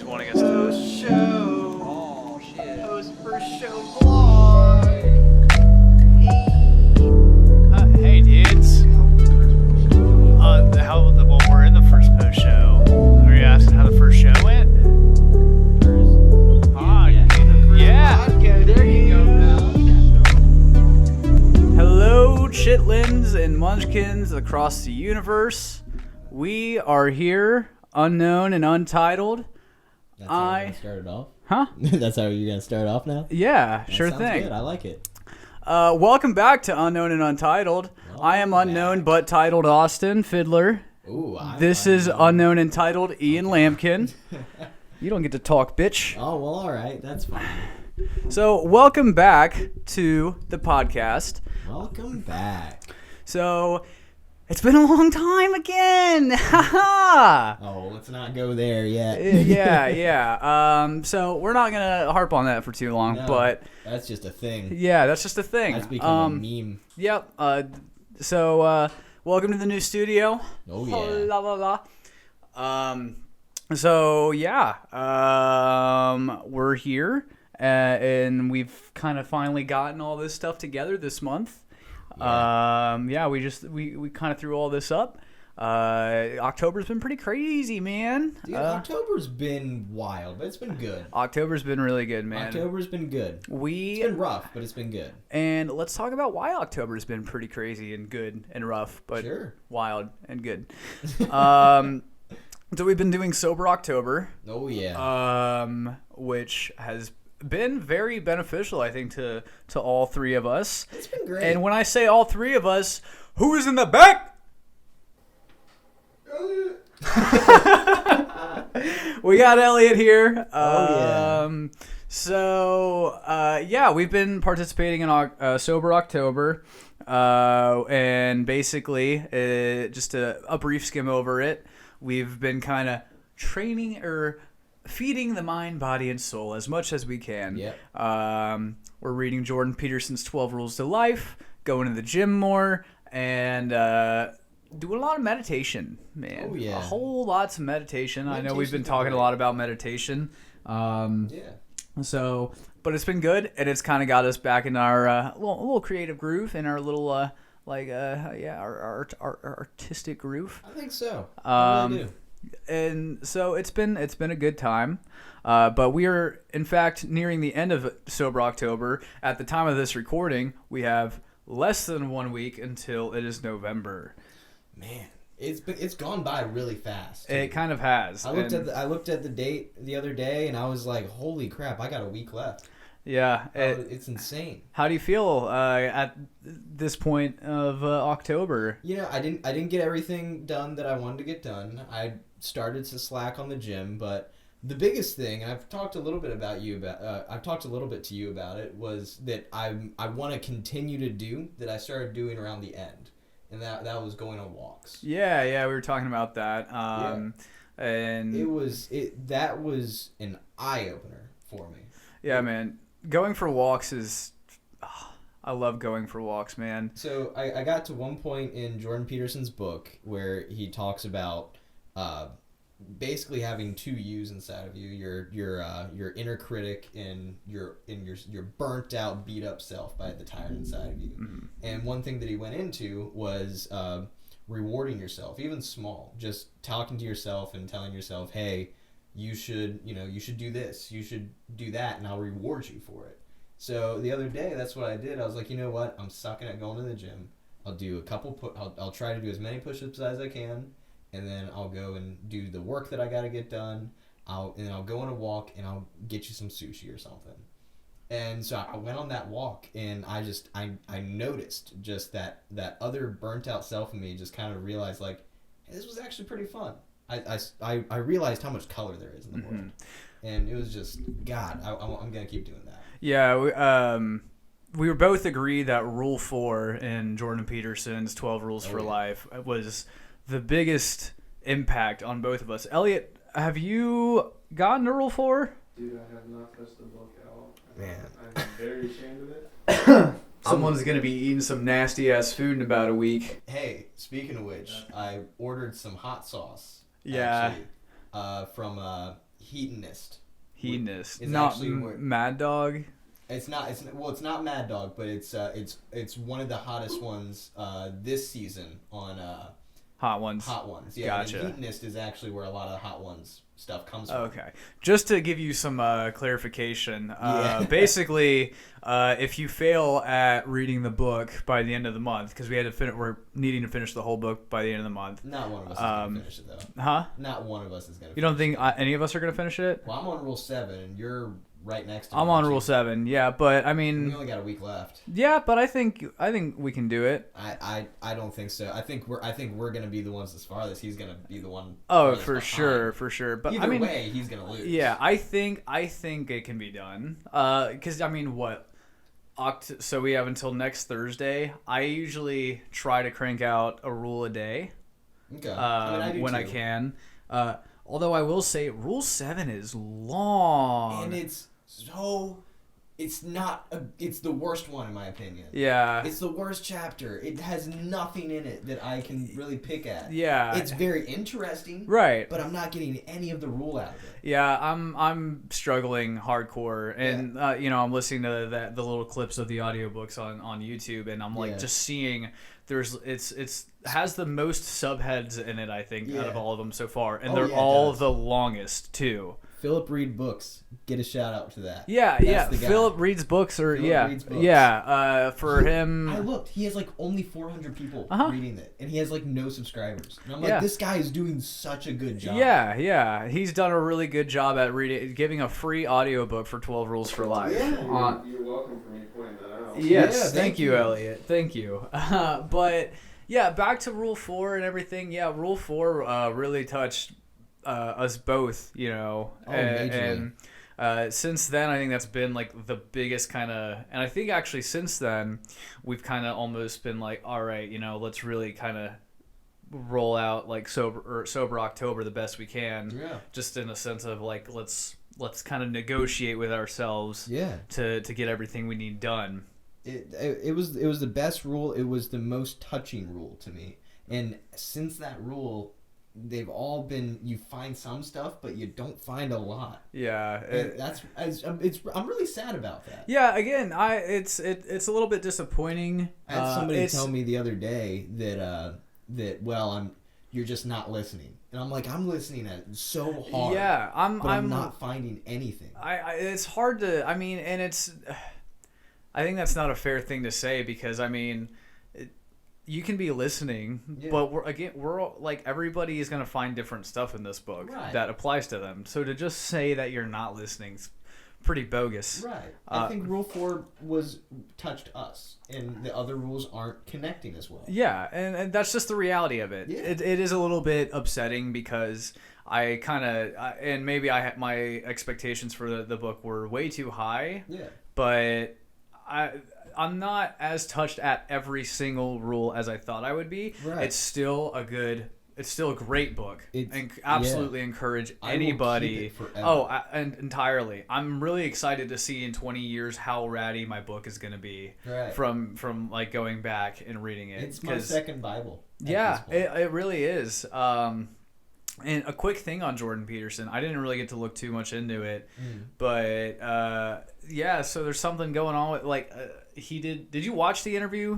He's wanting us to show. Oh shit. Post first show vlog. Hey dudes. Well, we're in the first post show. Are you asking how the first show went? Yeah. There you go, pal. Hello, chitlins and munchkins across the universe. We are here, unknown and untitled. That's how you're gonna start it off? Huh? That's how you're gonna start off now? Yeah, That sure sounds thing. Good. I like it. Welcome back to Unknown and Untitled. I am unknown but titled Austin Fiddler. Ooh, This is unknown and titled Ian Lampkin. You don't get to talk, bitch. Oh, well, all right. That's fine. So, welcome back to the podcast. Welcome back. So, it's been a long time again. Haha. Oh, let's not go there yet. yeah. So, we're not going to harp on that for too long, No, but that's just a thing. yeah, that's just a thing. That's become a meme. Yep. So, welcome to the new studio. Oh, yeah. La, la, la. So, yeah. We're here, and we've kind of finally gotten all this stuff together this month. Yeah. We kind of threw all this up. October's been pretty crazy, man. Dude, October's been wild, but it's been good. October's been really good, man. October's been good. It's been rough, but it's been good. And let's talk about why October's been pretty crazy and good and rough, but Sure. wild and good. So we've been doing Sober October. Oh, yeah. Which has been very beneficial, I think, to all three of us. It's been great. And when I say all three of us, who is in the back? We got Elliot here. We've been participating in Sober October. And basically, just a brief skim over it, we've been kind of training or feeding the mind, body, and soul as much as we can. Yep. We're reading Jordan Peterson's 12 Rules to Life, going to the gym more, and doing a lot of meditation, man. Oh, yeah. A whole lots of meditation. I know we've been talking a lot about meditation. Yeah. So, but it's been good, and it's kind of got us back in our little creative groove, in our little our artistic groove. I think so. I really do. And so it's been a good time. But we are, in fact, nearing the end of Sober October. At the time of this recording, we have less than 1 week until it is November. Man, it's gone by really fast. It kind of has. I looked at the date the other day, and I was like, "Holy crap! I got a week left." Yeah, it's insane. How do you feel at this point of October? You know, I didn't get everything done that I wanted to get done. I started to slack on the gym, but the biggest thing, and I've talked a little bit to you about it, was that I want to continue to do that I started doing around the end. And that was going on walks. Yeah, we were talking about that. And that was an eye opener for me. Yeah, man. Going for walks is I love going for walks, man. So I got to one point in Jordan Peterson's book where he talks about basically having two yous inside of you, your inner critic and your burnt out, beat up self by the tyrant inside of you. Mm-hmm. And one thing that he went into was rewarding yourself, even small, just talking to yourself and telling yourself, hey, you should do this, you should do that, and I'll reward you for it. So the other day, that's what I did. I was like, you know what? I'm sucking at going to the gym. I'll do I'll try to do as many push-ups as I can. And then I'll go and do the work that I got to get done. I'll go on a walk, and I'll get you some sushi or something. And so I went on that walk, and I noticed just that other burnt out self in me just kind of realized, like, hey, this was actually pretty fun. I realized how much color there is in the world. And it was just, God, I'm going to keep doing that. Yeah, we were both agreed that Rule 4 in Jordan Peterson's 12 Rules for Life was the biggest impact on both of us. Elliot, have you gotten to Rule 4? Dude, I have not touched the book at all. Man. I'm very ashamed of it. Someone's going to be eating some nasty-ass food in about a week. Hey, speaking of which, I ordered some hot sauce. Yeah. Actually, from hedonist. Hedonist, Is not actually where- Mad Dog. It's not. It's not Mad Dog, but it's one of the hottest ones this season on Hot Ones. Hot Ones. Yeah, Gotcha. and hedonist is actually where a lot of the Hot Ones stuff comes from. Okay, just to give you some clarification, Yeah. basically, if you fail at reading the book by the end of the month, because we're needing to finish the whole book by the end of the month. Not one of us is gonna finish it though. Huh? Not one of us is gonna. You don't think any of us are gonna finish it? Well, I'm on rule 7, and you're right next to me. I'm on aren't rule you? 7. Yeah, but I We mean, only got a week left. yeah, but I think we can do it. I don't think so. I think we're gonna be the ones that's farthest. He's gonna be the one. Oh, farthest for behind. sure. But Either I mean, way, he's gonna lose. yeah, I think it can be done. Because I mean, what? So we have until next Thursday. I usually try to crank out a rule a day. Okay. I do when I too. can. Although I will say, Rule 7 is long. And it's it's the worst one in my opinion. Yeah. It's the worst chapter. It has nothing in it that I can really pick at. Yeah. It's very interesting. Right. But I'm not getting any of the rule out of it. Yeah, I'm struggling hardcore, and I'm listening to the little clips of the audiobooks on YouTube, and I'm like just seeing it's has the most subheads in it, I think, out of all of them so far, and they're all the longest too. Philip Reed Books, get a shout out to that. Yeah, That's the guy. Philip reads books, or Philip reads books. for him. I looked. He has like only 400 people reading it, and he has like no subscribers. And I'm like, this guy is doing such a good job. Yeah, he's done a really good job at giving a free audiobook for 12 Rules for Life. Yeah. You're welcome for me pointing that out. Yes, Yeah, thank you, Elliot. Thank you. But yeah, back to Rule 4 and everything. Yeah, Rule 4 really touched us both, and since then I think that's been like the biggest kind of, and I think actually since then we've kind of almost been like, all right, let's really kind of roll out like sober October the best we can, just in a sense of like let's kind of negotiate with ourselves to get everything we need done. It was the best rule. It was the most touching rule to me, and since that rule, they've all been, you find some stuff, but you don't find a lot. Yeah, I'm really sad about that. Yeah, again, it's a little bit disappointing. I had somebody tell me the other day that you're just not listening, and I'm like, I'm listening at so hard. Yeah, I'm not finding anything. It's hard to. I mean, and it's. I think that's not a fair thing to say, because I mean, you can be listening, but we're all, like, everybody is going to find different stuff in this book that applies to them. So to just say that you're not listening is pretty bogus. Right. I think Rule 4 touched us, and the other rules aren't connecting as well. Yeah, and that's just the reality of it. Yeah. It is a little bit upsetting, because I kind of, and maybe my expectations for the book were way too high. Yeah. But I'm not as touched at every single rule as I thought I would be. Right. It's still a great book. And absolutely encourage I will anybody. keep it forever. Oh, and entirely. I'm really excited to see in 20 years how ratty my book is going to be from like going back and reading it. It's my second Bible. Yeah, it really is. And a quick thing on Jordan Peterson, I didn't really get to look too much into it, but so there's something going on with, like, did you watch the interview?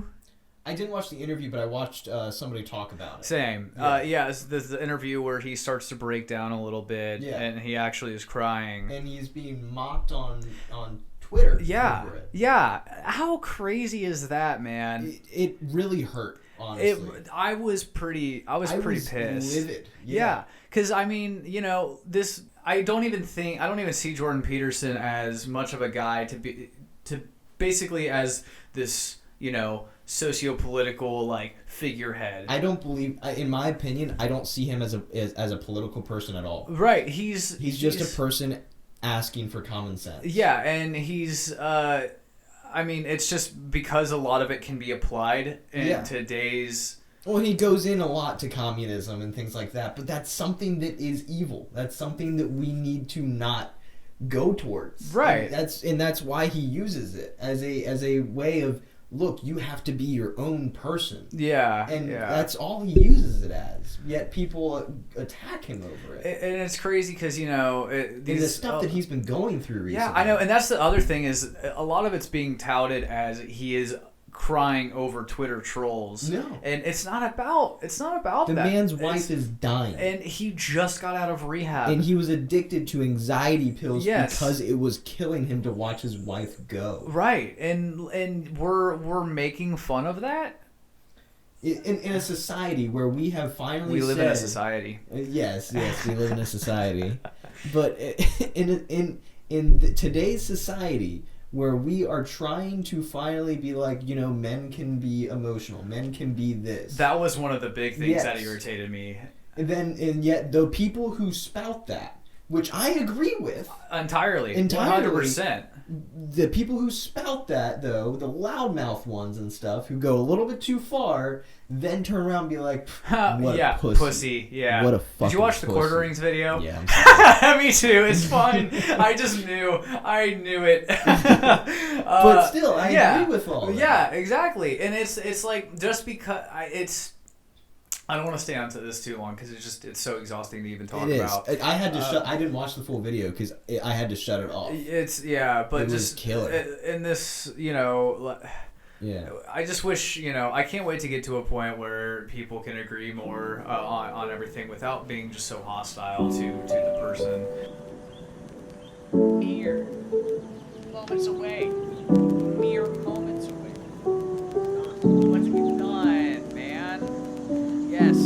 I didn't watch the interview, but I watched somebody talk about it. Same. It's the interview where he starts to break down a little bit, and he actually is crying. And he's being mocked on Twitter. Yeah. Over it. Yeah. How crazy is that, man? It really hurt. Honestly. I was pretty pissed. Livid. Yeah, because I mean, this. I don't even see Jordan Peterson as much of a guy to basically as this, socio-political, like, figurehead. I don't believe, in my opinion, I don't see him as a political person at all. Right. He's just a person asking for common sense. Yeah, and he's. I mean, it's just because a lot of it can be applied in today's... Well, he goes in a lot to communism and things like that, but that's something that is evil. That's something that we need to not go towards. Right. And that's why he uses it as a way of look, you have to be your own person. Yeah. And yeah. that's all he uses it as. Yet people attack him over it. And it's crazy because, you know... The stuff that he's been going through recently. Yeah, I know. And that's the other thing is a lot of it's being touted as he is crying over Twitter trolls. No. And it's not about the that. man's wife is dying. And he just got out of rehab. And he was addicted to anxiety pills Yes. because it was killing him to watch his wife go. Right. And we're making fun of that? In a society where we have finally We live in a society. Yes, we live in a society. But in today's society, where we are trying to finally be like, you know, men can be emotional, men can be this. That was one of the big things Yes. that irritated me. And yet the people who spout that, which I agree with Entirely. 100%. 100%. The people who spout that, though, the loudmouth ones and stuff, who go a little bit too far, then turn around and be like, what yeah, a pussy. pussy. Yeah. What a fucking Did you watch the pussy. Quarter Rings video? Yeah, I'm sorry. Me too. It's fun. I just knew. I knew it. But still, I agree with all that. Yeah, exactly. And it's like just because I don't want to stay on to this too long because it's so exhausting to even talk It is. about. I had to I didn't watch the full video because I had to shut it off. But it just was killer. In this, you know. Yeah. I just wish, you know, I can't wait to get to a point where people can agree more on everything without being just so hostile to the person. Mere moments away. Mere moments away. What have you done, man? Yes.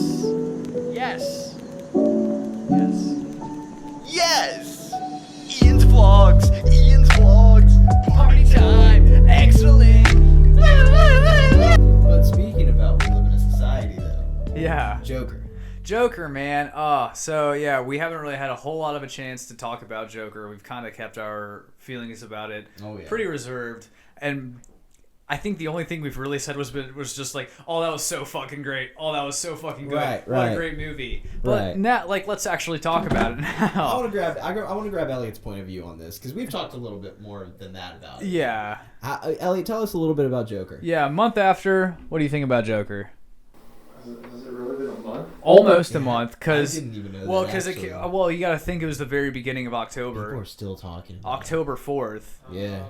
Yes. Yes. Yes! Ian's vlogs! Ian's vlogs! Party time! Excellent! But speaking about we live in a society, though. Yeah. Joker, man. So yeah, we haven't really had a whole lot of a chance to talk about Joker. We've kind of kept our feelings about it pretty reserved. And I think the only thing we've really said was just like, oh, that was so fucking great. Oh, that was so fucking good. Right. What a great movie. But now, let's actually talk about it now. I want to grab Elliot's point of view on this because we've talked a little bit more than that about it. Yeah. Elliot, tell us a little bit about Joker. Yeah, a month after, what do you think about Joker? Has it really been a month? Almost a month, because I didn't even know that, you got to think it was the very beginning of October. People are still talking about October 4th. Yeah.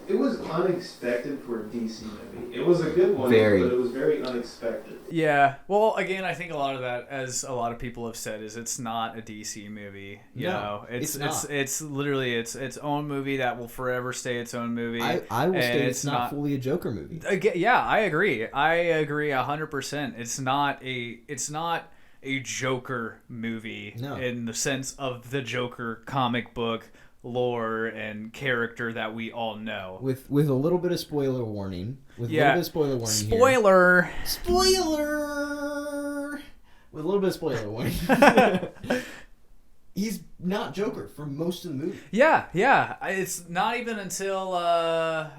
It was unexpected for a DC movie. It was a good one, Very. but it was very unexpected. Yeah. Well, again, I think a lot of that, as a lot of people have said, is it's not a DC movie. You know, it's not. It's literally its own movie that will forever stay its own movie. I will say it's not fully a Joker movie. Again, yeah, I agree. 100%. It's not a Joker movie in the sense of the Joker comic book lore and character that we all know. With a little bit of spoiler warning. Spoiler. Spoiler. With a little bit of spoiler warning. He's not Joker for most of the movie. Yeah. It's not even until the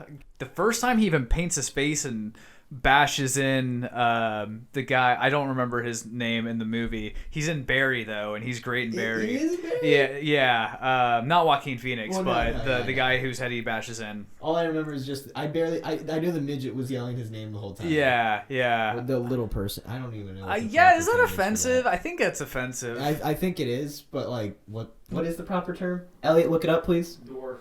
first time he even paints his face and bashes in the guy. I don't remember his name in the movie. He's in Barry though, and he's great in Barry. He is in Barry? Yeah. Not Joaquin Phoenix, Well, but the guy whose head he bashes in. All I remember is just I know the midget was yelling his name the whole time. Yeah. Or the little person. I don't even know. What the Yeah, proper is that term for offensive? that. I think that's offensive. I think it is, but like, what is the proper term? Elliot, look it up, please. Dwarf.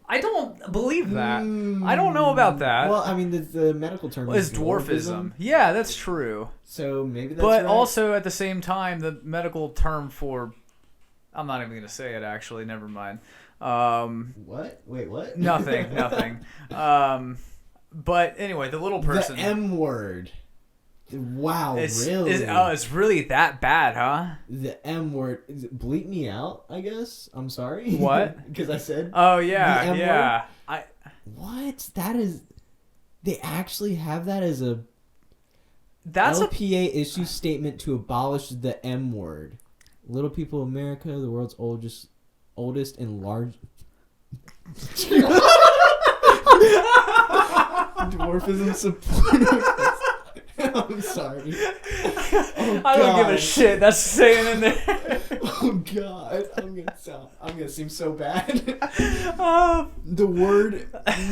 I don't believe that. I don't know about that. Well, I mean, the medical term is dwarfism. Yeah, that's true. So maybe that's But right. also at the same time, the medical term for... I'm not even going to say it, actually. Never mind. What? Wait, what? Nothing. But anyway, the little person... The M word. Wow, really? It's really that bad, huh? The M word. Bleep me out, I guess. I'm sorry. What? Because I said... Oh, yeah, the M yeah. Word? What? That is... They actually have that as a... LPA issue statement to abolish the M word. Little people of America, the world's oldest and large... Dwarfism support... I'm sorry. I don't give a shit. That's staying in there. Oh God, I'm gonna seem so bad. Oh, The word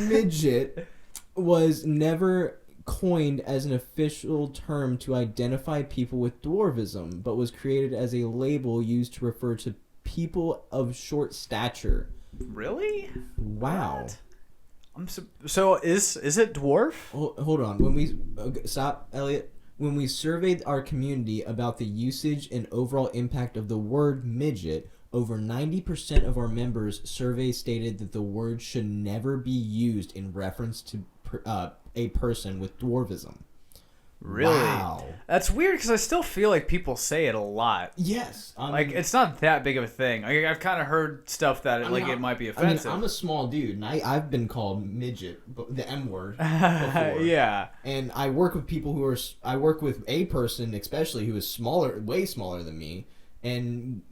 midget was never coined as an official term to identify people with dwarfism, but was created as a label used to refer to people of short stature. really? Wow. What? So is it dwarf? Hold on. Stop, Elliot. When we surveyed our community about the usage and overall impact of the word midget, over 90% of our members' survey stated that the word should never be used in reference to a person with dwarfism. Really? Wow. That's weird because I still feel like people say it a lot. Yes. Like it's not that big of a thing. I've kind of heard stuff that it might be offensive. I'm a small dude, and I've been called midget, the M word, before. Yeah. And I work with people I work with a person, especially who is smaller, way smaller than me, and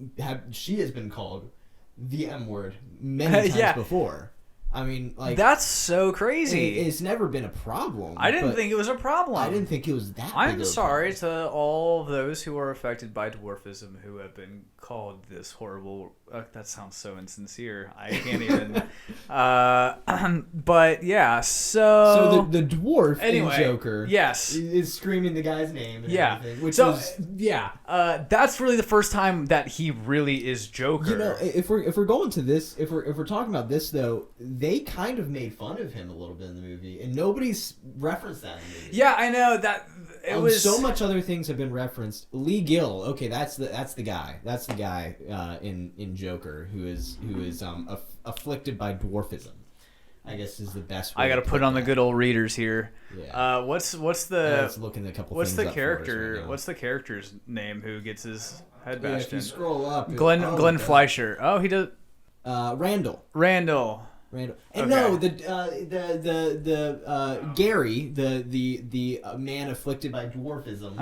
she has been called the M word many times before. I mean, like that's so crazy. It's never been a problem. I didn't think it was a problem. I didn't think it was that. I'm sorry to all those who are affected by dwarfism who have been called this horrible. That sounds so insincere. I can't even. But yeah, so the dwarf anyway, in Joker, yes, is screaming the guy's name. And everything, which that's really the first time that he really is Joker. You know, if we're going to this, if we're talking about this though, they kind of made fun of him a little bit in the movie, and nobody's referenced that in the movie. Yeah, I know that it was so much. Other things have been referenced. Lee Gill, okay, that's the guy. That's the guy in Joker who is afflicted by dwarfism. I guess is the best way. I got to put on the good old readers here. Yeah. What's the let's look at a couple. What's things the up character? for us right now. What's the character's name who gets his head Yeah, bashed if you in? scroll up, Glenn Fleischer. Oh, he does. Randall. And Okay. no, the Gary, the man afflicted by dwarfism.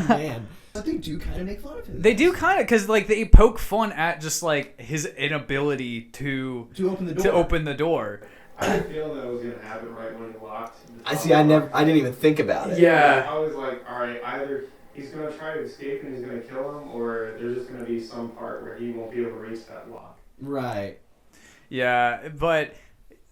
Man, but they do kind of make fun of him. They do kind of because like they poke fun at just like his inability to open the door. I had a feeling that was gonna happen right when he locked. I didn't even think about it. Yeah. I was like, all right, either he's gonna try to escape and he's gonna kill him, or there's just gonna be some part where he won't be able to reach that lock. Right. Yeah, but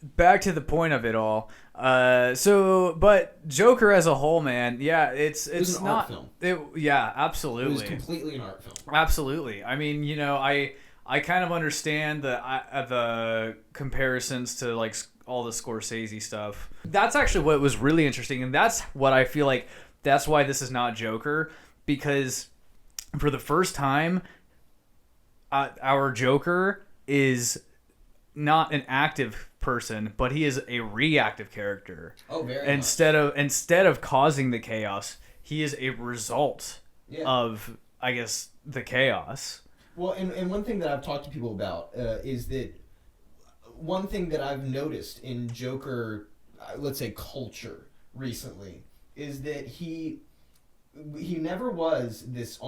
back to the point of it all. But Joker as a whole, man, yeah, it's was an not. art film. Yeah, absolutely. It was completely an art film. Absolutely. I mean, you know, I kind of understand the comparisons to like all the Scorsese stuff. That's actually what was really interesting, and that's what I feel like. That's why this is not Joker, because for the first time, our Joker is not an active person, but he is a reactive character. Oh, very instead of causing the chaos, he is a result of, I guess, the chaos. Well, and one thing that I've talked to people about is that one thing that I've noticed in Joker, let's say culture recently, is that he never was this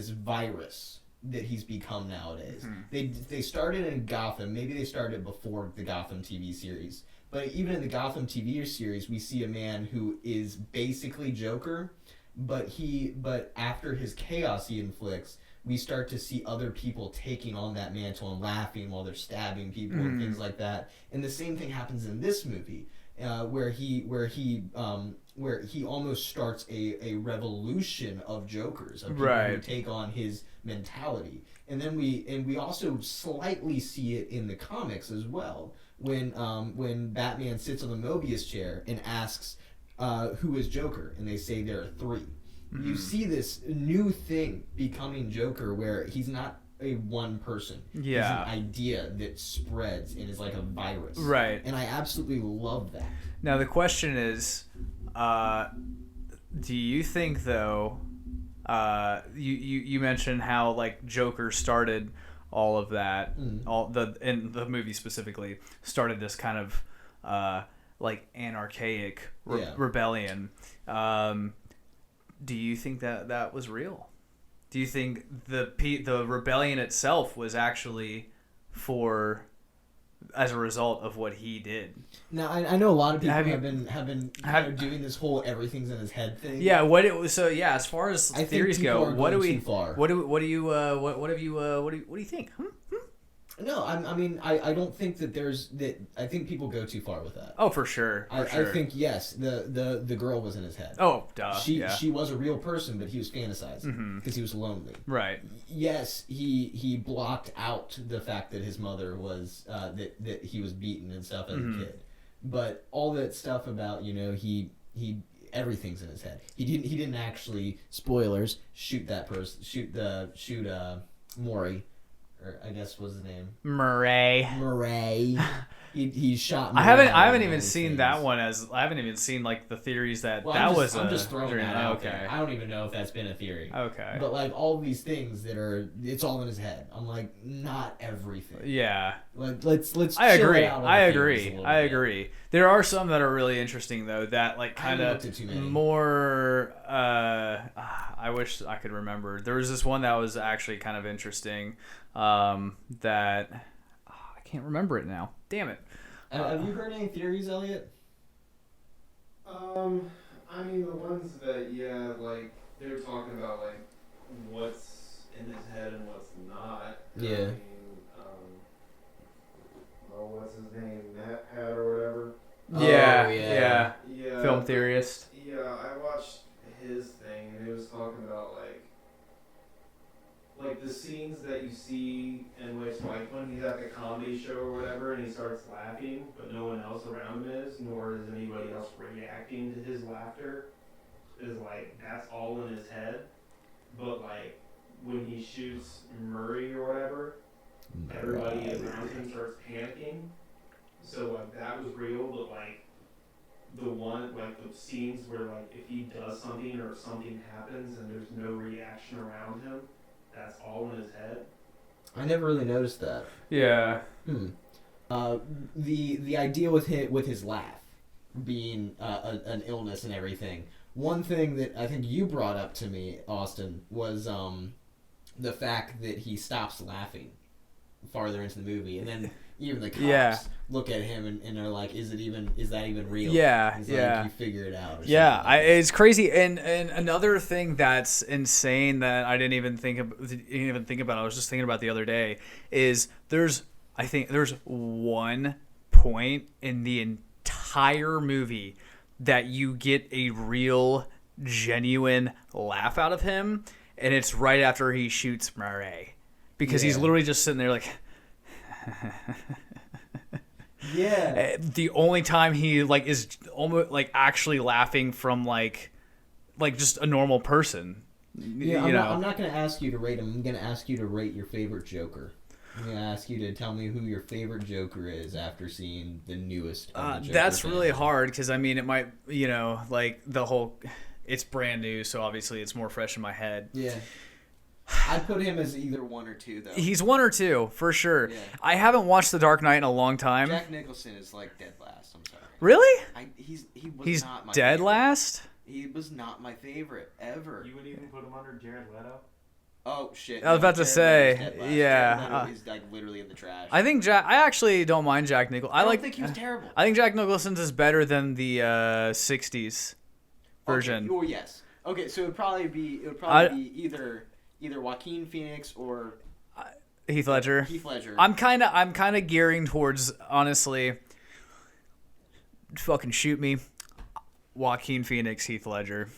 virus that he's become nowadays. Mm-hmm. They started in Gotham. Maybe they started before the Gotham TV series. But even in the Gotham TV series, we see a man who is basically Joker, but after his chaos he inflicts, we start to see other people taking on that mantle and laughing while they're stabbing people and things like that. And the same thing happens in this movie, where he almost starts a revolution of Jokers, of people who take on his mentality. And then we also slightly see it in the comics as well, when Batman sits on the Mobius chair and asks who is Joker, and they say there are three. Mm-hmm. You see this new thing becoming Joker, where he's not a one person. Yeah. He's an idea that spreads and is like a virus. Right. And I absolutely love that. Now the question is, do you think though, you mentioned how like Joker started all of that, in the movie specifically started this kind of like anarchic rebellion. Do you think that was real? Do you think the rebellion itself was actually for as a result of what he did. Now I know a lot of people Have you- have been kind of doing this whole everything's in his head thing. Yeah, what it was. So yeah, as far as I think theories people go, are what do going we? too far. What do you? What do you think? No, I mean I don't think that there's that. I think people go too far with that. Oh, for sure. I think yes, the girl was in his head. Oh, duh. She was a real person, but he was fantasizing because he was lonely. Right. Yes, he blocked out the fact that his mother was that he was beaten and stuff as a kid, but all that stuff about he everything's in his head. He didn't actually, spoilers, shoot that person, shoot Maury, or I guess was his name Murray. He shot. I haven't and even all seen these that things. one I haven't even seen like the theories that Well, that I'm just throwing that out okay. there. I don't even know if that's been a theory. Okay. But like all these things that are, it's all in his head. I'm like, not everything. Yeah. Like let's. I chill agree. out on I the theories a agree. little I bit. agree. There are some that are really interesting though. That like kind haven't of looked at too many. more. I wish I could remember. There was this one that was actually kind of interesting. That I can't remember it now. Damn it. Have you heard any theories, Elliot? I mean, the ones that, like, they were talking about, like, what's in his head and what's not. Yeah. I mean, what's his name? Matt Pat or whatever? Yeah. Oh, Yeah. Yeah. Film theorist. Yeah, I watched his thing, and he was talking about, like the scenes that you see in which, like, when he's at the comedy show or whatever, and he starts laughing, but no one else around him is, nor is anybody else reacting to his laughter, is, like, that's all in his head. But, like, when he shoots Murray or whatever, everybody around him starts panicking. So, like, that was real, but, like, the one, like, the scenes where, like, if he does something or something happens and there's no reaction around him, that's all in his head. I never really noticed that. Yeah. The idea with his laugh being an illness and everything. One thing that I think you brought up to me, Austin, was the fact that he stops laughing farther into the movie, and then even the cops look at him and are like, "Is that even real?" Yeah, He's yeah. like, "You figure it out." Or Yeah, something like it's crazy. And another thing that's insane that I didn't even think about. I was just thinking about the other day is I think there's one point in the entire movie that you get a real, genuine laugh out of him, and it's right after he shoots Murray, because he's literally just sitting there like. Yeah. The only time he like is almost like actually laughing from like just a normal person. Yeah, I'm not going to ask you to rate him. I'm going to ask you to rate your favorite Joker. I'm going to ask you to tell me who your favorite Joker is after seeing the newest. Of the Joker that's family. really hard because I mean it might like the whole. It's brand new, so obviously it's more fresh in my head. Yeah. I'd put him as either 1 or 2, though. He's 1 or 2 for sure. Yeah. I haven't watched The Dark Knight in a long time. Jack Nicholson is like dead last. I'm sorry. Really? He was He's not my dead favorite. last? He was not my favorite ever. You would even put him under Jared Leto? Oh shit! I was about to Jared say, Leto's dead last. yeah, Jared Leto is like literally in the trash. I think I actually don't mind Jack Nicholson. I don't think he was terrible. I think Jack Nicholson's is better than the 60s version. Okay, well, yes. Okay, so it would probably be either Joaquin Phoenix or Heath Ledger. Heath Ledger. I'm kind of gearing towards, honestly, fucking shoot me, Joaquin Phoenix, Heath Ledger.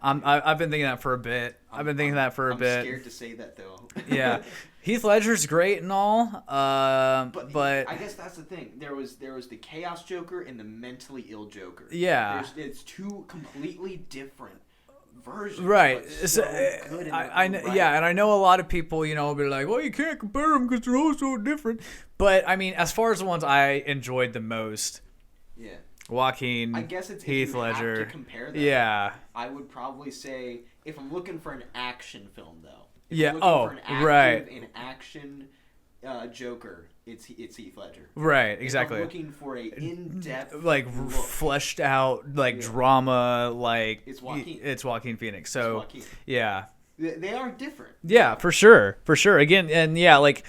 I've been thinking that for a bit. I'm scared to say that though. Yeah, Heath Ledger's great and all, but I guess that's the thing. There was the Chaos Joker and the mentally ill Joker. Yeah, it's two completely different versions. right. But so good in their own right. Yeah, and I know a lot of people, will be like, well, you can't compare them because they're all so different. But I mean, as far as the ones I enjoyed the most, yeah. Joaquin, I guess it's Heath if you Ledger. have to compare them. Yeah. I would probably say if I'm looking for an action film though. Yeah. I'm looking for an active, Right. An action Joker. It's Heath Ledger. Right. Exactly. If I'm looking for a in-depth like look, fleshed out drama, like It's Joaquin. It's Joaquin Phoenix. So Joaquin. yeah. They are different. Yeah, for sure. Again, and yeah, like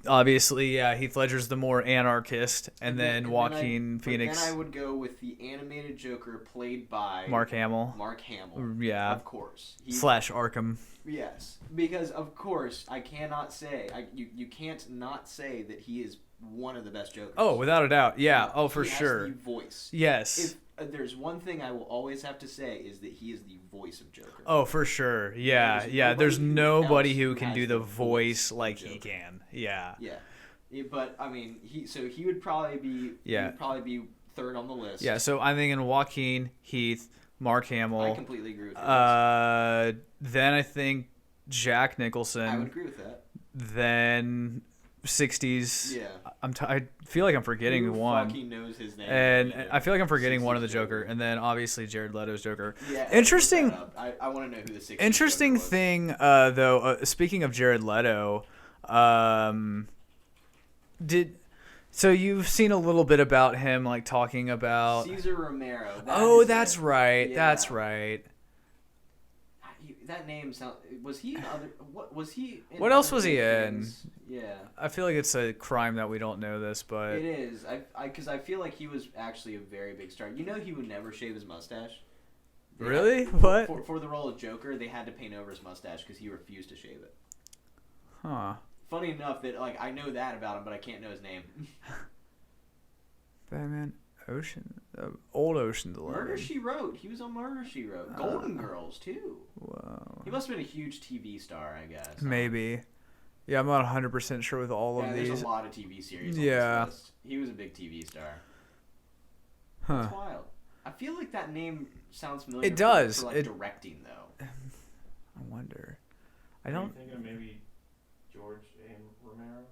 obviously, yeah, Heath Ledger's the more anarchist, and then And Joaquin Phoenix, Then I would go with the animated Joker played by Mark Hamill, Mark Hamill. yeah, Of course. / Arkham. Yes, because of course I cannot say you can't not say that he is one of the best Jokers. Oh, without a doubt, yeah. Oh, for he has sure. the voice. Yes. If there's one thing I will always have to say is that he is the voice of Joker. Oh, for sure. Yeah, There's nobody who can do the voice like he can. Yeah. Yeah, but I mean, he would probably be. Yeah. He would probably be third on the list. Yeah. So I'm thinking Joaquin, Heath, Mark Hamill. I completely agree with you. Then I think Jack Nicholson. I would agree with that. Then 60s. Yeah. I feel like I'm forgetting Who one. fucking knows his name? And I feel like I'm forgetting one of the 60s Joker, and then obviously Jared Leto's Joker. Yeah. Interesting. I want to know who the 60s Interesting Joker was. thing, though. Speaking of Jared Leto, so you've seen a little bit about him, like talking about. Cesar Romero. That's right. Yeah. That's right. That name sounds. Was he in other? What was he? In What else other was he big in? things? Yeah. I feel like it's a crime that we don't know this, but It is. Because I feel like he was actually a very big star. You know, he would never shave his mustache. Really? What? For the role of Joker, they had to paint over his mustache because he refused to shave it. Huh. Funny enough that I know that about him, but I can't know his name. Batman, old Ocean's 11. Murder She Wrote. He was on Murder She Wrote. Golden Girls too. Whoa. He must have been a huge TV star, I guess. Maybe. Yeah, I'm not 100% sure with all of There's these. a lot of TV series. On Yeah. this list. He was a big TV star. Huh. That's wild. I feel like that name sounds familiar. It does. For directing though. I wonder. I Are don't. you thinking maybe George A. Romero?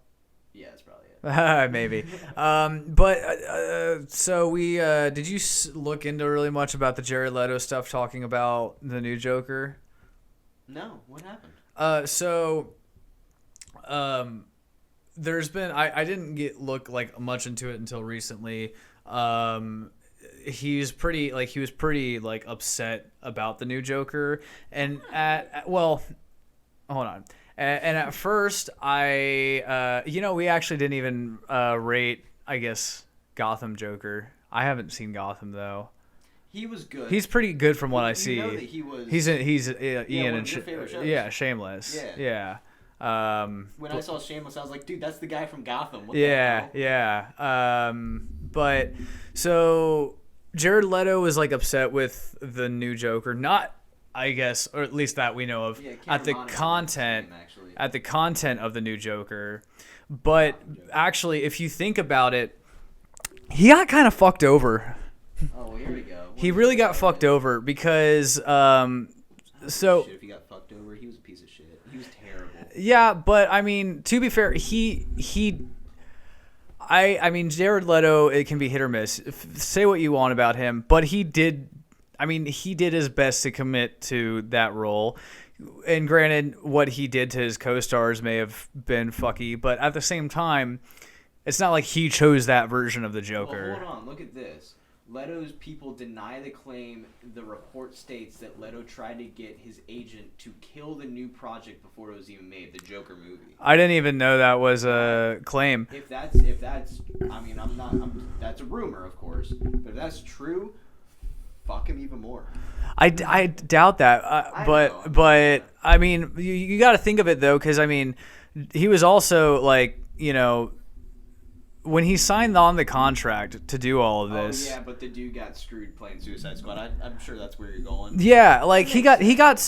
Yeah, that's probably it. Maybe. So we did you look into really much about the Jared Leto stuff, talking about the new Joker? No, what happened? There's been I didn't look like much into it until recently. He was pretty like upset about the new Joker, and hold on. And at first, we actually didn't even rate, I guess, Gotham Joker. I haven't seen Gotham though. He was good. He's pretty good from what I see. Know that he was. He's Ian one and of your favorite shows. yeah, Shameless. Yeah. Yeah. When I saw Shameless, I was like, dude, that's the guy from Gotham. What Yeah, the hell? yeah. But so Jared Leto was like upset with the new Joker, not, I guess, or at least that we know of, Yeah, at the Cameron Monaghan content, was his name, actually. at the content of the new Joker. But actually, if you think about it, he got kind of fucked over. Oh, well, here we go. He really got fucked over because, so. Shit, if he got fucked over, he was a piece of shit. He was terrible. Yeah, but I mean, to be fair, I mean, Jared Leto, it can be hit or miss. Say what you want about him, but he did his best to commit to that role. And granted, what he did to his co-stars may have been fucky, but at the same time, it's not like he chose that version of the Joker. Well, hold on. Look at this. Leto's people deny the claim. The report states that Leto tried to get his agent to kill the new project before it was even made, the Joker movie. I didn't even know that was a claim. If that's, I mean, that's a rumor, of course. But if that's true, fuck him even more. I doubt that, but I mean, you got to think of it though, because I mean, he was also like, when he signed on the contract to do all of this. Oh yeah, but the dude got screwed playing Suicide Squad. I'm sure that's where you're going. Yeah, like he got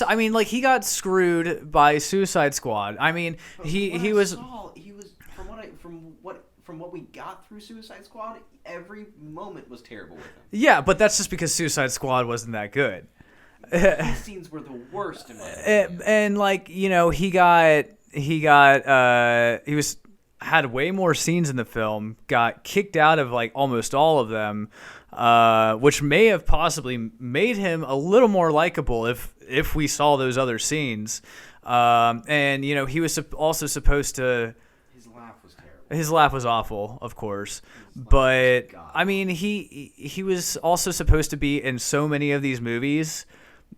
screwed by Suicide Squad. I mean, he was from what we got through Suicide Squad, every moment was terrible with him. Yeah, but that's just because Suicide Squad wasn't that good. These scenes were the worst in my opinion. And like, he had way more scenes in the film, got kicked out of like almost all of them, which may have possibly made him a little more likable if we saw those other scenes. And he was also supposed to. His laugh was awful, of course, but I mean, he was also supposed to be in so many of these movies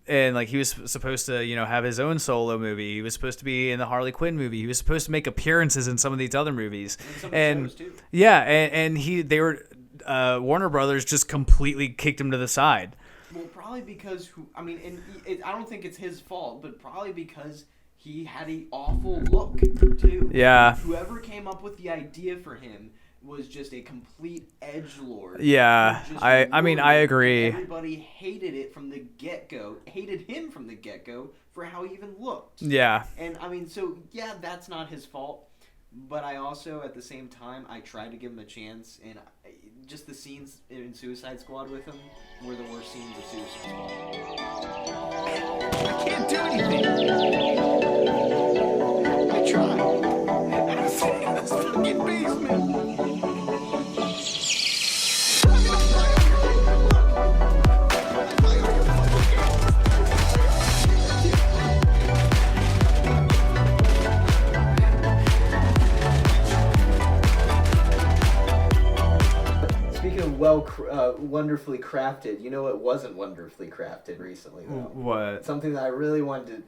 And like he was supposed to, have his own solo movie. He was supposed to be in the Harley Quinn movie. He was supposed to make appearances in some of these other movies. And yeah, and they were Warner Brothers just completely kicked him to the side. Well, probably because I don't think it's his fault, but probably because he had an awful look too. Yeah. Whoever came up with the idea for him was just a complete edgelord. Yeah, I agree. Everybody hated it from the get-go. Hated him from the get-go for how he even looked. Yeah. And so yeah, that's not his fault. But I also, at the same time, I tried to give him a chance, and just the scenes in Suicide Squad with him were the worst scenes of Suicide Squad. I can't do anything. I tried. I'm sitting in this fucking basement. Wonderfully crafted. You know what wasn't wonderfully crafted recently, though? What? Something that I really wanted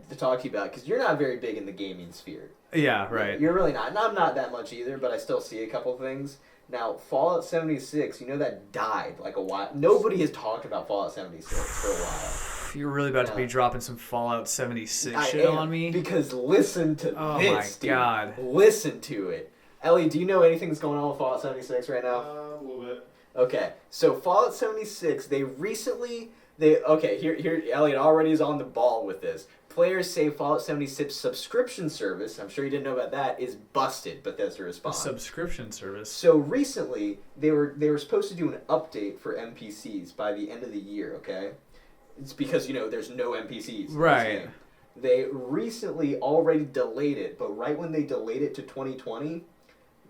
to talk to you about, because you're not very big in the gaming sphere. Yeah, right. You're really not. And I'm not that much either, but I still see a couple things. Now, Fallout 76, that died like a while. Nobody has talked about Fallout 76 for a while. You're really about to be dropping some Fallout 76 shit on me? Because listen to this, dude. God. Listen to it. Ellie, do you know anything that's going on with Fallout 76 right now? A little bit. Okay, so Fallout 76, here, Elliot already is on the ball with this. Players say Fallout 76 subscription service, I'm sure you didn't know about that, is busted, Bethesda responds. A subscription service? So recently, they were supposed to do an update for NPCs by the end of the year, okay? It's because, there's no NPCs. Right. They recently already delayed it, but right when they delayed it to 2020,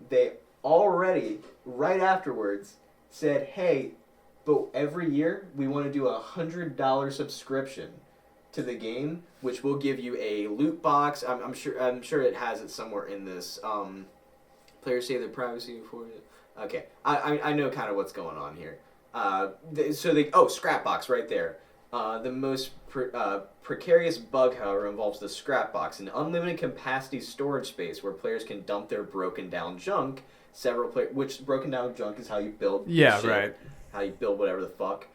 they already, right afterwards, said, hey, but every year we want to do a $100 subscription to the game, which will give you a loot box. I'm sure it has it somewhere in this. Players save their privacy for it. Okay, I know kind of what's going on here. Scrap box right there. The most precarious bug, however, involves the scrap box, an unlimited capacity storage space where players can dump their broken down junk. Which broken down junk is how you build shit, right. How you build whatever the fuck.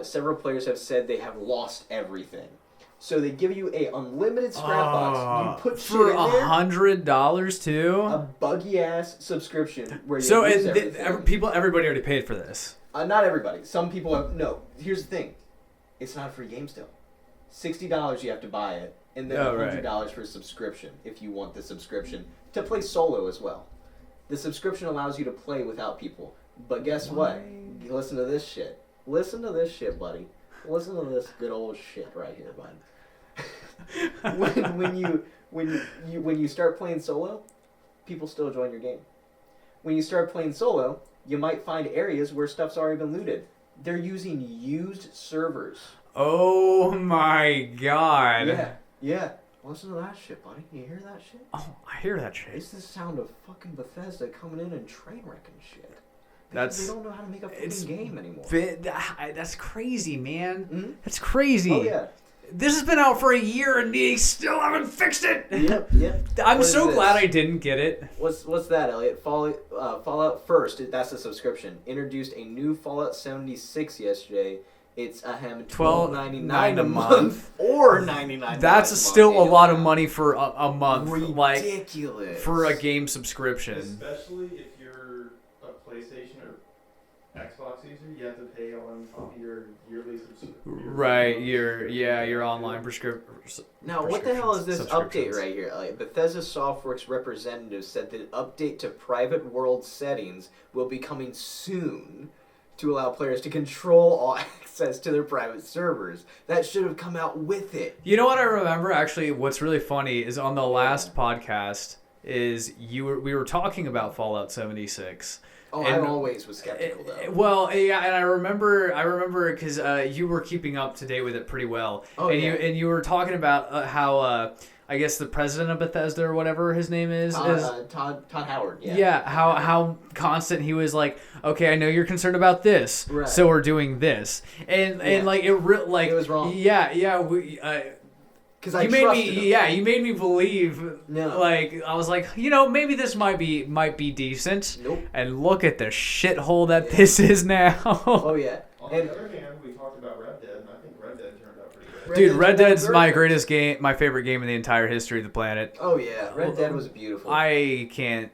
Several players have said they have lost everything. So they give you a unlimited scrap box. You put shit in there. For $100 too? A buggy ass subscription where you everybody already paid for this. Not everybody. Some people have. No, here's the thing. It's not a free game still. $60 you have to buy it, and then $100 for a subscription if you want the subscription to play solo as well. The subscription allows you to play without people. But guess what? Listen to this shit. Listen to this shit, buddy. Listen to this good old shit right here, bud. when you start playing solo, people still join your game. When you start playing solo, you might find areas where stuff's already been looted. They're using used servers. Oh my god. Yeah. Listen to that shit, buddy. You hear that shit? Oh, I hear that shit. It's the sound of fucking Bethesda coming in and train wrecking shit. They don't know how to make a fucking game anymore. That's crazy, man. Mm-hmm. That's crazy. Oh, yeah. This has been out for a year and they still haven't fixed it. Yep. I'm so glad I didn't get it. What's that, Elliot? Fallout First, that's a subscription. Introduced a new Fallout 76 yesterday. It's $12.99 a month or $99. That's still a lot of money for a month. Ridiculous. Like, for a game subscription. Especially if you're a PlayStation or Xbox user, you have to pay on top of your yearly subscription. Right, your online prescription. Now, what the hell is this update right here? Like, Bethesda Softworks representative said that an update to private world settings will be coming soon to allow players to control all access to their private servers. That should have come out with it. You know what I remember? Actually, what's really funny is on the last podcast is we were talking about Fallout 76. Oh, I always was skeptical though. Well, yeah, and I remember because you were keeping up to date with it pretty well. Oh, and yeah. you were talking about how I guess the president of Bethesda or whatever his name is. Todd Howard. Yeah. Yeah, how constant he was like, okay, I know you're concerned about this, Right. so we're doing this, and like it like It was wrong. Yeah, Because I you made trusted me, him. yeah, you made me believe. No. Like I was like, maybe this might be decent. Nope. And look at the shithole that this is now. Oh yeah. On And the other hand, we talked about Red Dead, and I think Red Dead turned out pretty good. Dude, Red Dead's very my good. greatest game, my favorite game in the entire history of the planet. Oh yeah, Red Dead was beautiful. I can't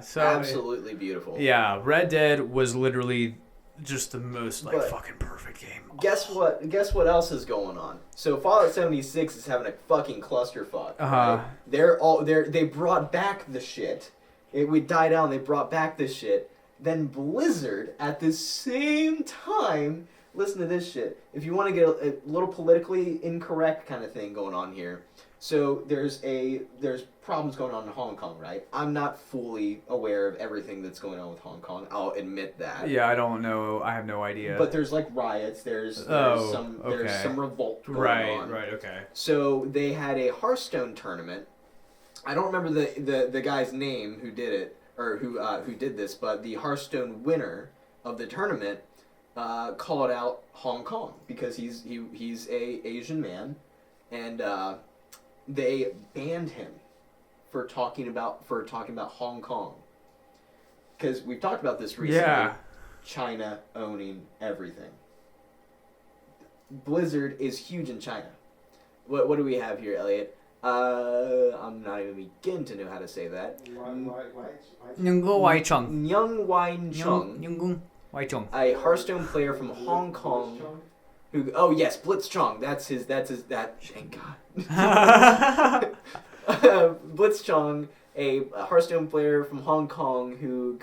so Absolutely beautiful. Yeah, Red Dead was literally just the most like But- fucking perfect game. Guess what? Guess what else is going on? So Fallout 76 is having a fucking clusterfuck. Uh-huh. Right? They brought back the shit. It would die down. They brought back the shit. Then Blizzard at the same time. Listen to this shit. If you want to get a little politically incorrect kind of thing going on here. So there's problems going on in Hong Kong, right? I'm not fully aware of everything that's going on with Hong Kong. I'll admit that. Yeah, I don't know. I have no idea. But there's like riots. There's some revolt going on. Right, okay. So they had a Hearthstone tournament. I don't remember the guy's name who did it or who did this, but the Hearthstone winner of the tournament called out Hong Kong because he's a Asian man, and they banned him for talking about Hong Kong. Because we've talked about this recently. Yeah. China owning everything. Blizzard is huge in China. What do we have here, Elliot? I'm not even beginning to know how to say that. Nyunggo Wai Chung. Nyung Wine Chung, Nyunggo Wai Chung. a Hearthstone player from Hong Kong. Who? Oh yes, Blitz Chung. That's his. Thank God. Blitz Chung, a Hearthstone player from Hong Kong who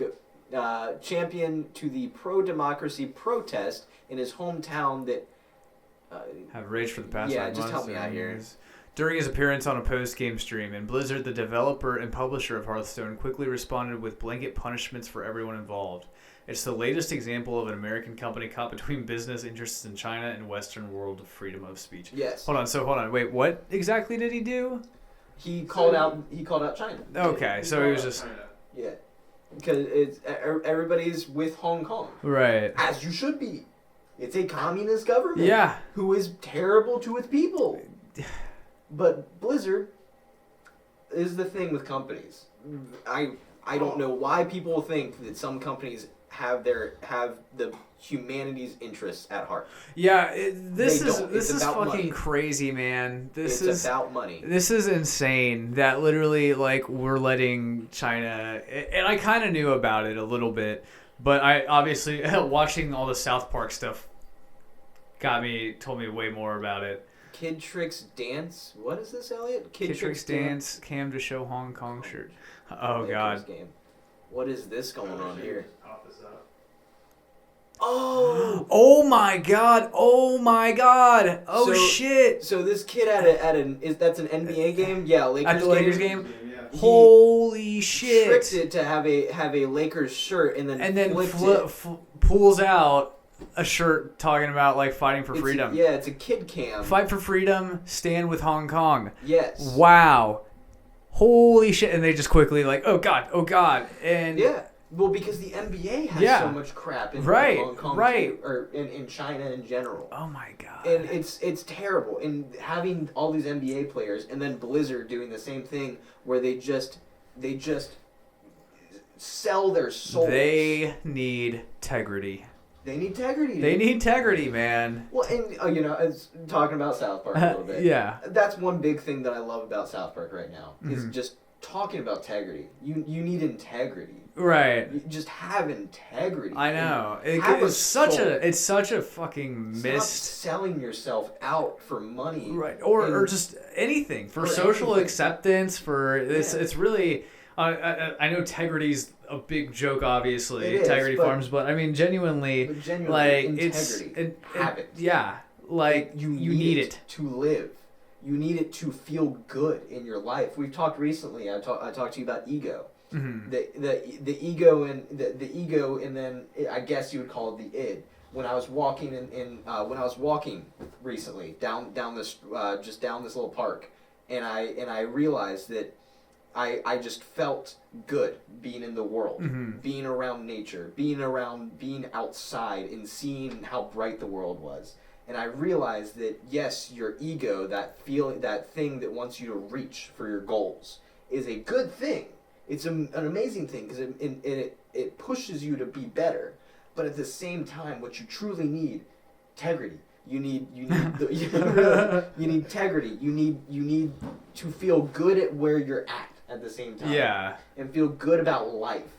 championed to the pro-democracy protest in his hometown that. Have raged for the past 9 months. Just help me out here. During his appearance on a post-game stream, and Blizzard, the developer and publisher of Hearthstone, quickly responded with blanket punishments for everyone involved. It's the latest example of an American company caught between business interests in China and Western world freedom of speech. Yes. Hold on. Wait, what exactly did he do? He called out China. Okay, so he was just Yeah, because everybody's with Hong Kong, right. as you should be. It's a communist government. Yeah. Who is terrible to its people. But Blizzard is the thing with companies. I don't know why people think that some companies have the humanity's interests at heart. Yeah, this They is don't. It's about fucking money. crazy, man. This It's is about money. This is insane that literally like we're letting China, and I kind of knew about it a little bit, but I obviously watching all the South Park stuff told me way more about it. Kid Tricks Dance. What is this, Elliot? Kid Tricks Dance, Cam to show Hong Kong shirt. Oh Lakers God. Game. What is this going on here? Pop this up. Oh. Oh my God. Oh my God. Oh So- shit. So this kid that's an NBA game? Yeah, Lakers At the Lakers game. Yeah. He Holy shit. tricked it to have a Lakers shirt and then flipped it. pulls out a shirt talking about like fighting for freedom. It's a kid cam. Fight for freedom, stand with Hong Kong. Yes. Wow. Holy shit. And they just quickly like, oh God. And Yeah. Well, because the NBA has Yeah. so much crap in Right, Hong Kong right. too, or in China in general. oh my God. And it's terrible. And having all these NBA players and then Blizzard doing the same thing where they just sell their souls. They need integrity. They need integrity. They need integrity, man. Well, and as talking about South Park a little bit. Yeah. That's one big thing that I love about South Park right now is Mhm. just talking about integrity. You need integrity. Right. You just have integrity. I know. Have a It's such soul. it's such a fucking Stop missed. selling yourself out for money. Right, or And- just anything for or social anything. acceptance. For it's Yeah. it's really. I know integrity's a big joke, obviously. It is, Integrity but- Farms, but I mean genuinely, But genuinely, like integrity. Have it. Yeah, like you need it. to live. You need it to feel good in your life. We've talked recently. I talked to you about ego. Mhm. The ego and the ego, and then I guess you would call it the id. When I was walking when I was walking recently down this little park, and I realized that I just felt good being in the world, being around nature, being outside and seeing how bright the world was. And I realized that yes, your ego, that feeling, that thing that wants you to reach for your goals, is a good thing. It's an amazing thing because it pushes you to be better. But at the same time, what you truly need, integrity. You need you need integrity. You need to feel good at where you're at the same time. Yeah. And feel good about life.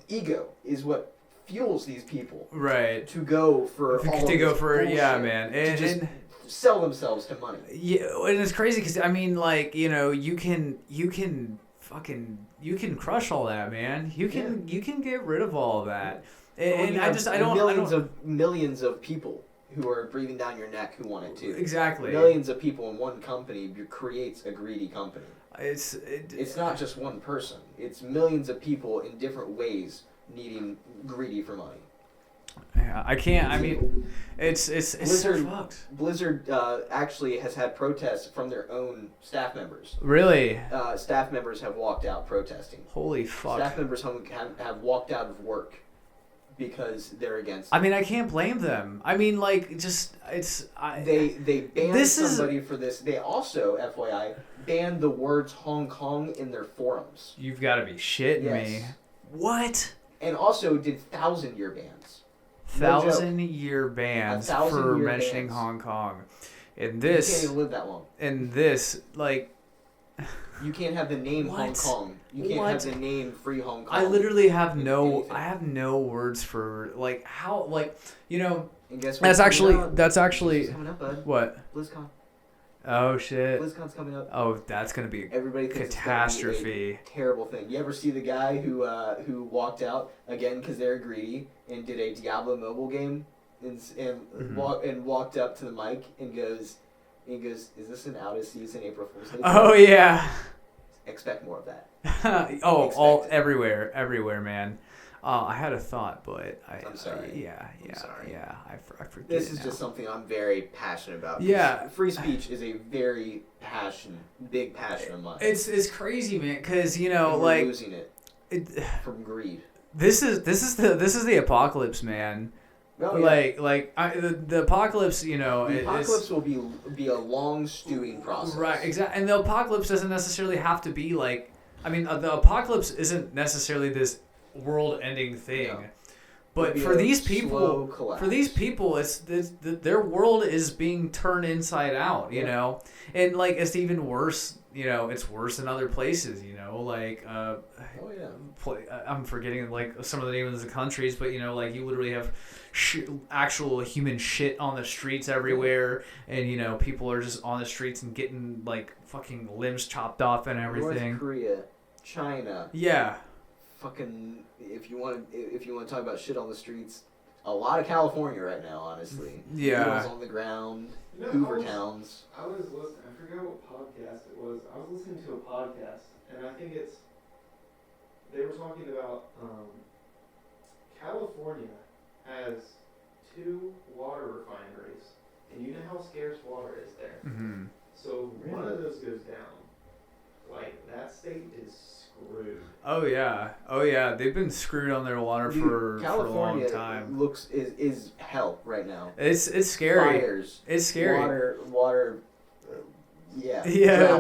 Ego is what fuels these people. Right. To go for all to go this for bullshit, yeah, man. to just sell themselves to money. Yeah, and it's crazy because I mean, like, you know, you can crush all that, man. You can get rid of all of that. And I don't millions of people who are breathing down your neck who want it too. Exactly. Millions of people in one company creates a greedy company. It's not just one person. It's millions of people in different ways needing greedy for money. Yeah, I can't. I mean, it's Blizzard, so fucked. Blizzard actually has had protests from their own staff members. Really? Staff members have walked out protesting. Holy fuck. Staff members have walked out of work because they're against it. I mean, I can't blame them. I mean, like, just they banned somebody for this. They also, FYI, banned the words Hong Kong in their forums. You've got to be shitting me. What? And also did 1,000-year bans. 1,000-year bans for mentioning bans. Hong Kong. And this, you can't even live that long. And this, like, you can't have the name Hong Kong. You can't have the name Free Hong Kong. I literally have no words for, like, how, like, you know. And guess that's actually coming up, bud. What? BlizzCon. Oh shit. BlizzCon's coming up. Oh, that's gonna be everybody thinks catastrophe. It's gonna be a terrible thing. You ever see the guy who walked out again because they're greedy and did a Diablo mobile game and walked up to the mic and goes, "Is this an out of season April Fool's Day?" Oh yeah. Expect more of that. Everywhere, man. I had a thought, but I'm sorry. I'm sorry. I forget. This is just something I'm very passionate about. Yeah, free speech is a very big passion of mine. It's crazy, man, because you know, and we're like losing it from greed. This is the apocalypse, man. Oh, yeah. The apocalypse, you know. The apocalypse will be a long stewing process. Right, exactly. And the apocalypse doesn't necessarily have to be like. I mean, the apocalypse isn't necessarily this world-ending thing, no. But for these people, it's their world is being turned inside out, you know, and like it's even worse. You know, it's worse in other places. You know, like I'm forgetting like some of the names of the countries, but you know, like you literally have actual human shit on the streets everywhere, and you know, people are just on the streets and getting like fucking limbs chopped off and everything. North Korea, China. Yeah. Fucking, if you want to talk about shit on the streets, a lot of California right now, honestly. Yeah. Needles on the ground, Hoover Towns. I was listening. I forgot what podcast it was. I was listening to a podcast, and I think they were talking about California has 2 water refineries, and you know how scarce water is there. Mm-hmm. So if one of those goes down, like that state is screwed. Oh yeah, they've been screwed on their water for a long time. California is hell right now. It's scary. Fires. It's scary. Water.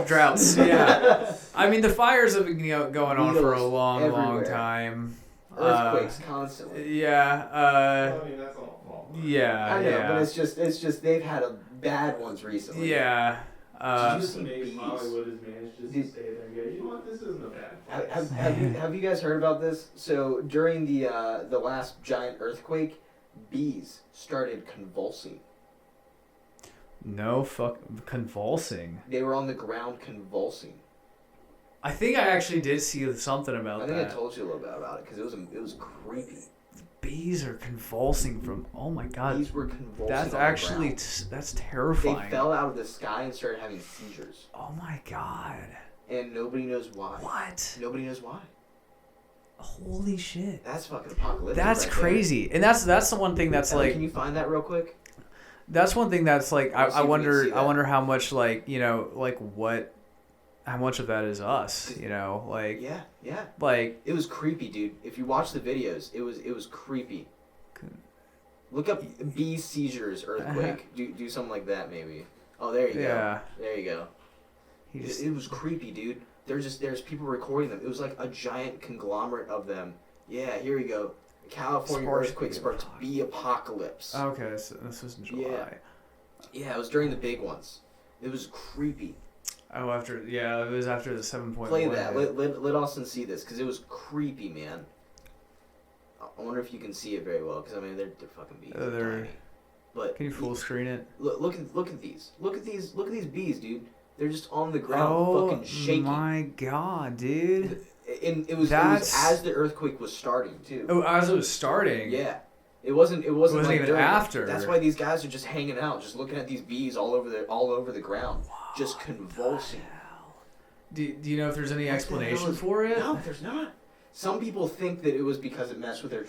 Droughts. Yeah. I mean, the fires have been going on for a long time. Earthquakes constantly. Yeah. I mean, that's all fault. Yeah. I know, but it's just they've had bad ones recently. Yeah. Did you see Hollywood has managed to stay there and go, you know what, this isn't a bad place. Have you guys heard about this? So during the last giant earthquake, bees started convulsing. No convulsing. They were on the ground convulsing. I think I actually did see something about that. I think I told you a little bit about it because it was creepy. Bees are convulsing from. Oh my god. Bees were convulsing. That's actually that's terrifying. They fell out of the sky and started having seizures. Oh my god. And nobody knows why. What? Nobody knows why. Holy shit. That's fucking apocalyptic. That's right crazy. there. And that's the one thing that's like. Can you find that real quick? That's one thing that's like Let's see I if we can wonder see I that. wonder how much like how much of that is us, like Yeah. like It was creepy, dude. If you watch the videos, it was creepy. Look up bee seizures earthquake. Do something like that maybe. Oh, there you Yeah. go. There you go. It was creepy, dude. There's people recording them. It was like a giant conglomerate of them. Yeah, here we go. California earthquake sparks bee apocalypse. Okay, so this was in July. Yeah, it was during the big ones. It was creepy. Oh, it was after the 7.1. Play that. Let Austin see this because it was creepy, man. I wonder if you can see it very well because I mean they're fucking bees. They're tiny. But can you full screen it? Look at these. Look at these bees, dude. They're just on the ground, fucking shaking. Oh my god, dude! And it was as the earthquake was starting too. Oh, as it was starting. Yeah, it wasn't like even during. after. That's why these guys are just hanging out, just looking at these bees all over the ground, just convulsing. Do you know if there's any explanation for it? No, there's not. Some people think that it was because it messed with their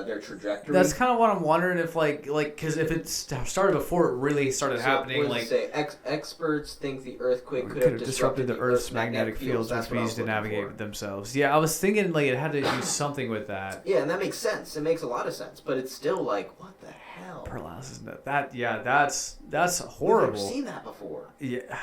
their trajectory. That's kind of what I'm wondering if because if it started before it really started happening, what does it say? Experts think the earthquake could have disrupted the Earth's magnetic fields as bees to navigate themselves. Yeah, I was thinking like it had to do something with that. Yeah, and that makes sense. It makes a lot of sense, but it's still like, what the hell? Paralysis. That's horrible. I've never seen that before. Yeah.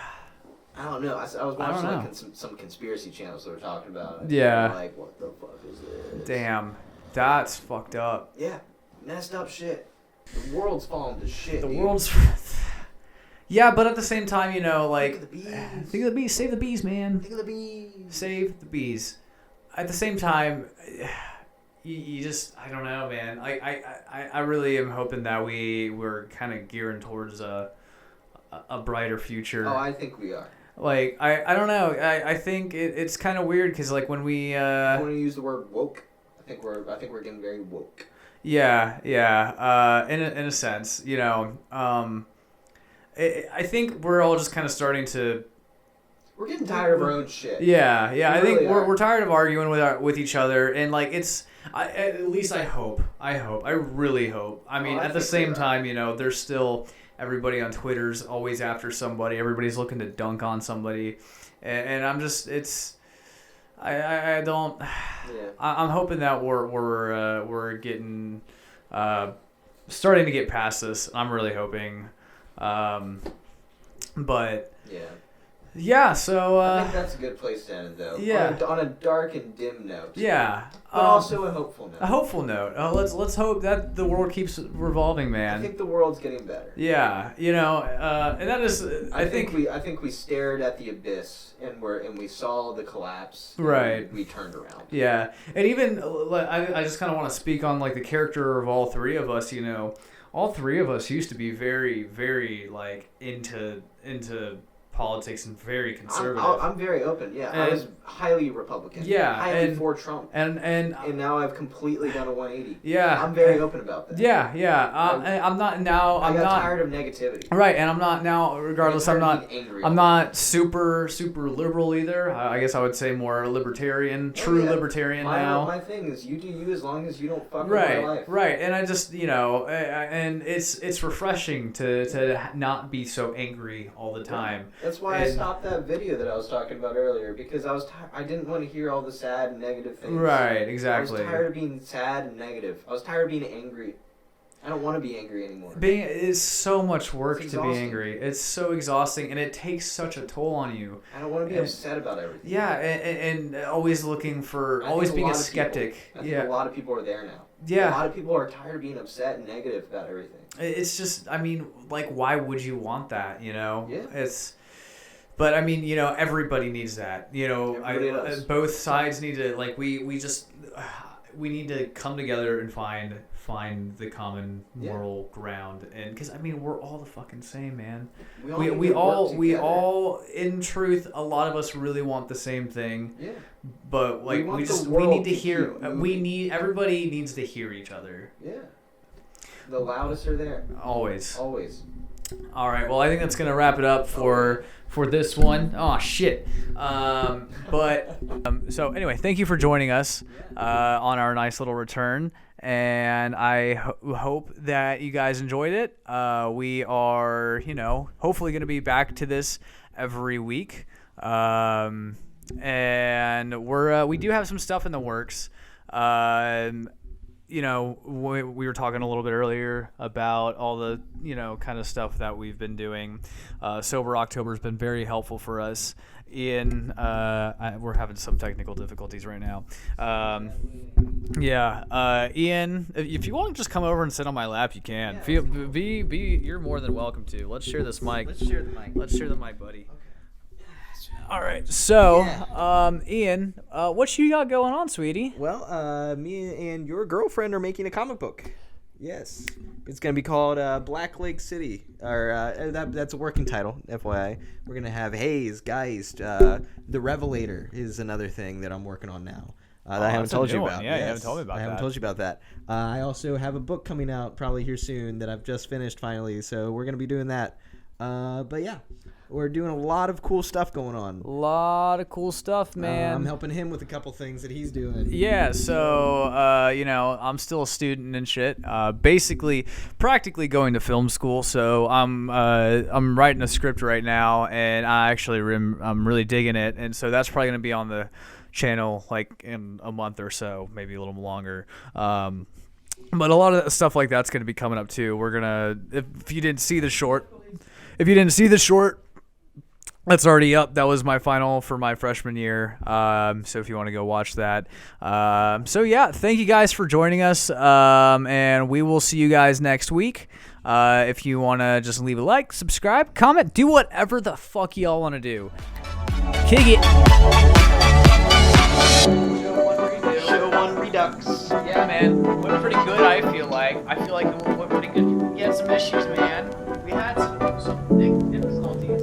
I don't know. I was watching some conspiracy channels that were talking about it. Yeah. Like, what the fuck is this? Damn. That's fucked up. Yeah. Messed up shit. The world's falling to shit, The dude. world's... Yeah, but at the same time, Think of the bees. Think of the bees. Save the bees, man. Think of the bees. Save the bees. At the same time, you just... I don't know, man. I really am hoping that we're kind of gearing towards a brighter future. Oh, I think we are. Like, I don't know. I think it's kind of weird because, like, when we... I want to use the word woke. I think we're getting very woke. Yeah. In a sense, I think we're all just kind of starting to. We're getting tired of our own shit. Yeah. I think really we're tired of arguing with each other, and like it's. At least I hope. I really hope. I mean, at the same time, there's still everybody on Twitter's always after somebody. Everybody's looking to dunk on somebody, and I'm just it's. I don't. Yeah. I'm hoping that we're getting starting to get past this. I'm really hoping, but yeah. So I think that's a good place to end, though. Yeah. On a dark and dim note. Yeah. But also a hopeful note. A hopeful note. Let's hope that the world keeps revolving, man. I think the world's getting better. Yeah. And that is. I think we stared at the abyss and we saw the collapse. Right. We turned around. Yeah, and even I just kind of want to speak on like the character of all three of us. All three of us used to be very, very like into politics and very conservative. I'm very open. Yeah, I was highly Republican. Yeah, highly for Trump. And now I've completely done a 180. Yeah, I'm very open about that. Yeah. I'm not now. I got tired of negativity. Right, and I'm not now. Regardless, I'm not super liberal either. I guess I would say more libertarian, libertarian now. My thing is, you do you as long as you don't fuck with my life. Right, and I just and it's refreshing to not be so angry all the time. That's why I stopped that video that I was talking about earlier, because I didn't want to hear all the sad and negative things. Right, exactly. I was tired of being sad and negative. I was tired of being angry. I don't want to be angry anymore. Being is so much work to be angry. It's so exhausting, and it takes such a toll on you. I don't want to be upset about everything. Yeah, and always looking for, always being a skeptic. I think a lot of people are there now. Yeah. A lot of people are tired of being upset and negative about everything. It's just, I mean, like, why would you want that, Yeah. But I mean, everybody needs that. Both sides need to, like, we need to come together and find the common moral ground, and because I mean we're all the fucking same, man. We all in truth, a lot of us really want the same thing. Yeah. But like we need to hear. Everybody needs to hear each other. Yeah. The loudest are there. Always. All right. Well, I think that's gonna wrap it up for this one. Oh shit. So anyway, thank you for joining us on our nice little return. and I hope that you guys enjoyed it. We are, hopefully going to be back to this every week. And we do have some stuff in the works. We were talking a little bit earlier about all the, kind of stuff that we've been doing. Sober October has been very helpful for us. Ian, we're having some technical difficulties right now. Ian, if you want to just come over and sit on my lap, you can. You're more than welcome to. Let's share this mic. Let's share the mic. Let's share the mic, buddy. All right. So, Ian, what you got going on, sweetie? Well, me and your girlfriend are making a comic book. Yes. It's going to be called Black Lake City. Or that's a working title, FYI. We're going to have Haze, Geist, The Revelator is another thing that I'm working on now. That I haven't told you about. Yeah, you haven't told me about that. I haven't told you about that. I also have a book coming out probably here soon that I've just finished finally. So we're going to be doing that. But yeah. We're doing a lot of cool stuff going on. A lot of cool stuff, man. I'm helping him with a couple things that he's doing. Yeah, so, I'm still a student and shit. Practically going to film school. So I'm writing a script right now, and I'm really digging it. And so that's probably going to be on the channel like in a month or so, maybe a little longer. But a lot of stuff like that's going to be coming up too. We're going to, if you didn't see the short, that's already up. That was my final for my freshman year. So if you want to go watch that. Thank you guys for joining us. And we will see you guys next week. If you want to just leave a like, subscribe, comment, do whatever the fuck y'all want to do. Kick it. Show 1 Redux. Yeah, man. Went pretty good, I feel like. It went pretty good. We had some issues, man. We had some big difficulties.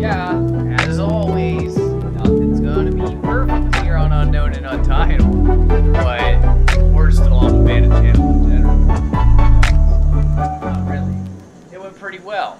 Yeah, as always, nothing's gonna be perfect here on Unknown and Untitled, but we're still on the Bandit channel in general. Not really. It went pretty well.